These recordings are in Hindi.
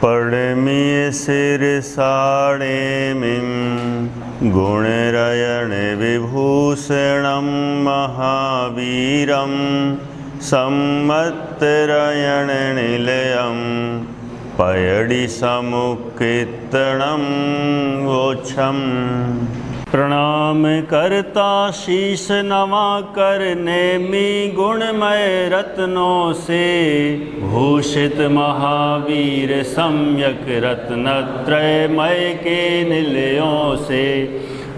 पड़मी शिरसाणेमिं गुणरयण विभूषणं महावीरं सम्मत्तरयण निलयं पयडि समुत्कीर्तनं वोच्छम्। प्रणाम करता शीश नवा करने में गुणमय रत्नों से भूषित महावीर सम्यक रत्नत्रयमय के निलयों से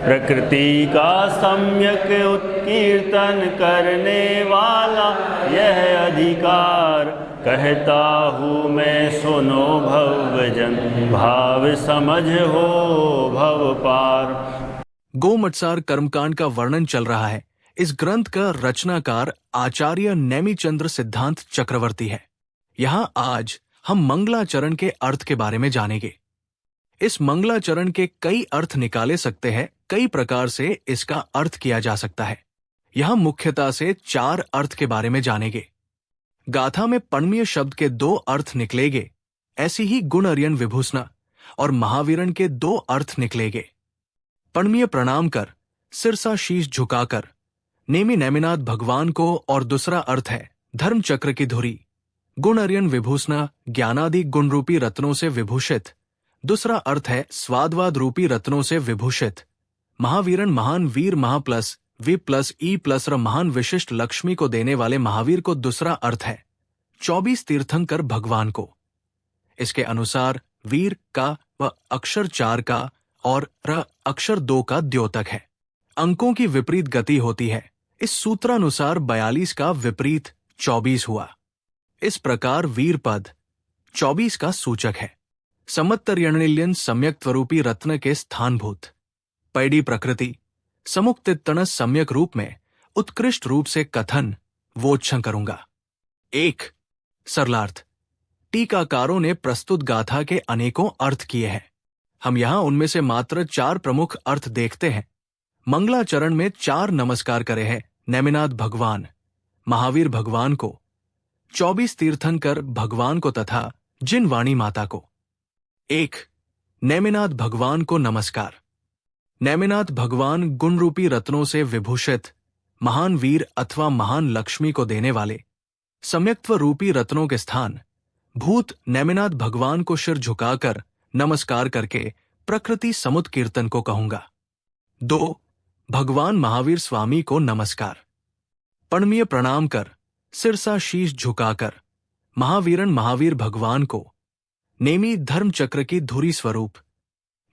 प्रकृति का सम्यक उत्कीर्तन करने वाला यह अधिकार कहता हूँ मैं सुनो भवजन भाव समझ हो भव पार। गोमटसार कर्मकांड का वर्णन चल रहा है। इस ग्रंथ का रचनाकार आचार्य नेमिचंद्र सिद्धांत चक्रवर्ती है। यहाँ आज हम मंगलाचरण के अर्थ के बारे में जानेंगे। इस मंगलाचरण के कई अर्थ निकाले सकते हैं, कई प्रकार से इसका अर्थ किया जा सकता है। यहाँ मुख्यतः से 4 अर्थ के बारे में जानेंगे। गाथा में पण्मीय शब्द के 2 अर्थ निकलेंगे, ऐसी ही गुणर्यन विभूषणा और महावीरण के 2 अर्थ निकलेंगे। पण्मीय प्रणाम कर, सिरसा शीश झुकाकर, नेमि नेमिनाथ भगवान को, और दूसरा अर्थ है धर्म चक्र की धुरी। गुणर्यन विभूषणा ज्ञानादि गुण रूपी रत्नों से विभूषित। दूसरा अर्थ है स्वादवाद रूपी रत्नों से विभूषित। महावीरण महान वीर महा प्लस वि प्लस ई प्लस र महान विशिष्ट लक्ष्मी को देने वाले महावीर को दूसरा अर्थ है 24 तीर्थंकर भगवान को। इसके अनुसार वीर का व अक्षर 4 का और र अक्षर 2 का द्योतक है। अंकों की विपरीत गति होती है। इस सूत्रानुसार 42 का विपरीत 24 हुआ। इस प्रकार वीर पद 24 का सूचक है। सम्मत्तर्यणिल्यन सम्यक स्वरूपी रत्न के स्थानभूत। पैडी प्रकृति समुक्तित्तन सम्यक रूप में उत्कृष्ट रूप से कथन वोच्छं करूंगा। 1 सरलार्थ। टीकाकारों ने प्रस्तुत गाथा के अनेकों अर्थ किए हैं। हम यहाँ उनमें से मात्र 4 प्रमुख अर्थ देखते हैं। मंगलाचरण में 4 नमस्कार करे हैं नेमिनाथ भगवान, महावीर भगवान को, 24 तीर्थंकर भगवान को तथा जिनवाणी माता को। 1 नेमिनाथ भगवान को नमस्कार। नेमिनाथ भगवान गुण रूपी रत्नों से विभूषित महान वीर अथवा महान लक्ष्मी को देने वाले सम्यक्त्व रूपी रत्नों के स्थान भूत नेमिनाथ भगवान को सिर झुकाकर नमस्कार करके प्रकृति समुत कीर्तन को कहूंगा। 2 भगवान महावीर स्वामी को नमस्कार। पण्मीय प्रणाम कर, सिरसा शीश झुकाकर, महावीरण महावीर भगवान को, नेमी धर्म चक्र की धुरी स्वरूप,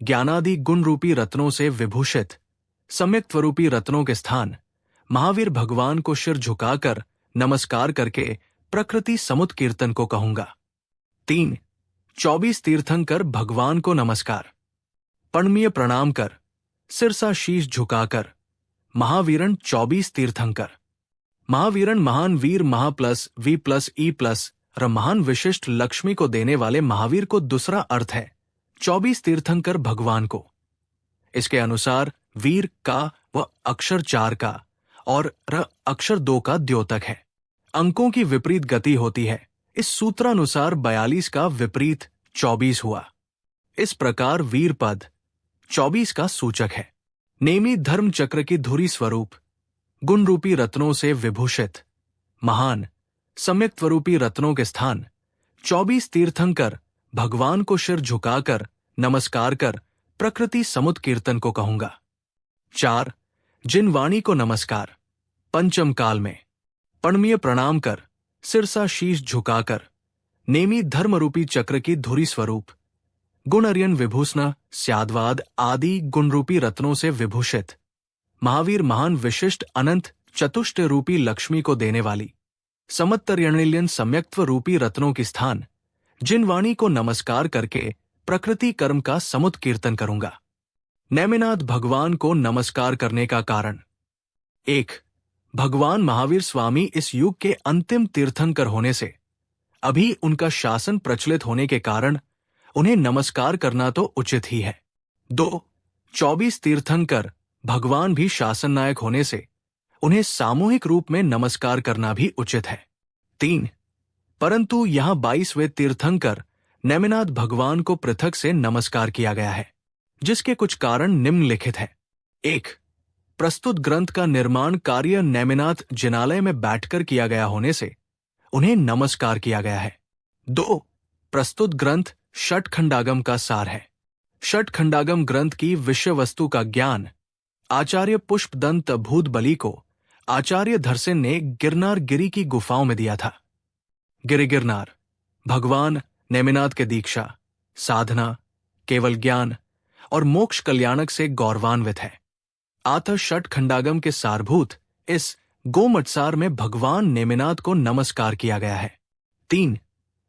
ज्ञानादि गुण रूपी रत्नों से विभूषित सम्यक स्वरूपी रत्नों के स्थान महावीर भगवान को सिर झुकाकर नमस्कार करके प्रकृति समुत कीर्तन को कहूंगा। 3 24 तीर्थंकर भगवान को नमस्कार। पण्मीय प्रणाम कर, सिरसा शीश झुकाकर, महावीरण 24 तीर्थंकर। महावीरण महान वीर महा प्लस वी प्लस ई प्लस र महान विशिष्ट लक्ष्मी को देने वाले महावीर को दूसरा अर्थ है 24 तीर्थंकर भगवान को। इसके अनुसार वीर का व अक्षर 4 का और र अक्षर 2 का द्योतक है। अंकों की विपरीत गति होती है। इस सूत्रानुसार 42 का विपरीत 24 हुआ। इस प्रकार वीर पद 24 का सूचक है। नेमी धर्म चक्र की धुरी स्वरूप, गुण रूपी रत्नों से विभूषित महान सम्यक स्वरूपी रत्नों के स्थान 24 तीर्थंकर भगवान को सिर झुकाकर नमस्कार कर प्रकृति समुत कीर्तन को कहूंगा। 4 जिनवाणी को नमस्कार। पंचम काल में पण्मीय प्रणाम कर, सिरसा शीश झुकाकर, नेमी धर्म रूपी चक्र की धुरी स्वरूप, गुणर्यन विभूषणा स्यादवाद आदि गुण रूपी रत्नों से विभूषित महावीर महान विशिष्ट अनंत चतुष्ट रूपी लक्ष्मी को देने वाली सम्मत्तर्यणिल्यन सम्यक्त्व रूपी रत्नों की स्थान जिनवाणी को नमस्कार करके प्रकृति कर्म का समुत कीर्तन करूंगा। नेमिनाथ भगवान को नमस्कार करने का कारण। 1 भगवान महावीर स्वामी इस युग के अंतिम तीर्थंकर होने से अभी उनका शासन प्रचलित होने के कारण उन्हें नमस्कार करना तो उचित ही है। 2 24 तीर्थंकर भगवान भी शासन नायक होने से उन्हें सामूहिक रूप में नमस्कार करना भी उचित है। 3 परंतु यहाँ 22वें तीर्थंकर नेमिनाथ भगवान को पृथक से नमस्कार किया गया है, जिसके कुछ कारण निम्नलिखित हैं। 1. प्रस्तुत ग्रंथ का निर्माण कार्य नेमिनाथ जिनालय में बैठकर किया गया होने से उन्हें नमस्कार किया गया है। 2. प्रस्तुत ग्रंथ षटखंडागम का सार है। षटखंडागम ग्रंथ की विषय वस्तु का ज्ञान आचार्य पुष्पदंत भूतबली को आचार्य धरसेन ने गिरनार गिरी की गुफाओं में दिया था। गिरनार भगवान नेमिनाथ के दीक्षा, साधना, केवल ज्ञान और मोक्ष कल्याणक से गौरवान्वित है। आतः षटखंडागम के सारभूत इस गोमटसार में भगवान नेमिनाथ को नमस्कार किया गया है। 3.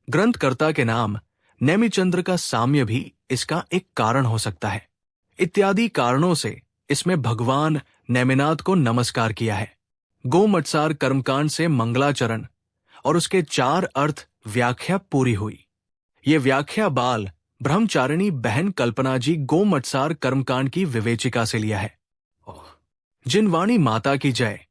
ग्रंथकर्ता के नाम नेमिचंद्र का साम्य भी इसका एक कारण हो सकता है। इत्यादि कारणों से इसमें भगवान नेमिनाथ को नमस्कार किया है। गोमटसार कर्मकांड से मंगलाचरण और उसके 4 अर्थ व्याख्या पूरी हुई। ये व्याख्या बाल ब्रह्मचारिणी बहन कल्पना जी गोमटसार कर्मकांड की विवेचिका से लिया है। जिनवाणी माता की जय।